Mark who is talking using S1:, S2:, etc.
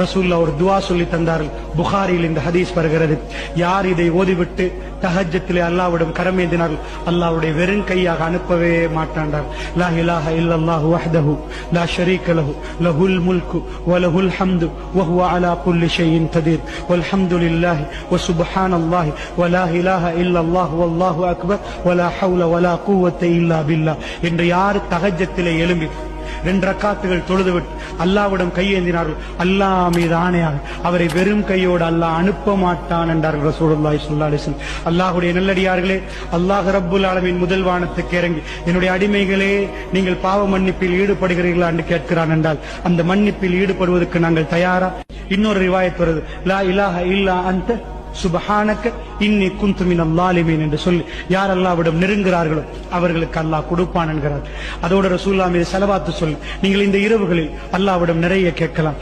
S1: ரசூலுல்லாஹ் ஒரு துஆ சொல்லி தந்தார்கள். புகாரியில் இந்த ஹதீஸ் வருகிறது. யார் இதை ஓதிவிட்டு தஹஜ்ஜத்திலே அல்லாஹ்விடம் கரமேந்தினார்கள், அல்லாஹ்வுடைய வெறும் கையாக அனுப்பவே மாட்டாண்டார். லா இலாஹ இல்லல்லாஹு வஹ்தஹு லா ஷரீக லஹு லஹுல் முல்கு வ லஹுல் ஹம்து வ ஹுவ அலா குல்லி ஷைஇன் கதீர் வல்ஹம்துலில்லாஹி வ சுப்ஹானல்லாஹி வ லா இலாஹ இல்லல்லாஹு வல்லாஹு அக்பர் வ லா ஹவ்ல வ லா குவத்த இல்லா பில்லாஹ் என்று யார் தஹஜ்ஜத்திலே எழும்பி 2 ரக்காத்துகள் தொழுதுவிட்டு அல்லாஹ்விடம் கையேந்தினார்கள், அல்லாஹ் மீது ஆணையாக அவரை வெறும் கையோடு அல்லாஹ் அனுப்ப மாட்டான் என்றார்கள் ரசூலுல்லாஹி ஸல்லல்லாஹு அலைஹி வஸல்லம். அல்லாஹ்வுடைய நல்லடியார்களே, அல்லாஹ் ரப்புல் ஆலமீன் முதல் வானத்துக்கு இறங்கி என்னுடைய அடிமைகளே நீங்கள் பாவ மன்னிப்பில் ஈடுபடுகிறீர்களா என்று கேட்கிறான் என்றால் அந்த மன்னிப்பில் ஈடுபடுவதற்கு நாங்கள் தயாரா? இன்னொரு ரிவாயத் வருது, லா இலாஹ இல்லா அன்த சுப்ஹானக இன்னி குன்து மினல் ஸாலிமீன் என்று சொல்லி யார் அல்லாஹ்விடம் நெருங்குகிறார்களோ அவர்களுக்கு அல்லாஹ் கொடுப்பான் என்கிறார். அதோடு ரசூலுல்லாஹ் மீது ஸலவாத்து சொல்லி நீங்கள் இந்த இரவுகளில் அல்லாஹ்விடம் நிறைய கேட்கலாம்.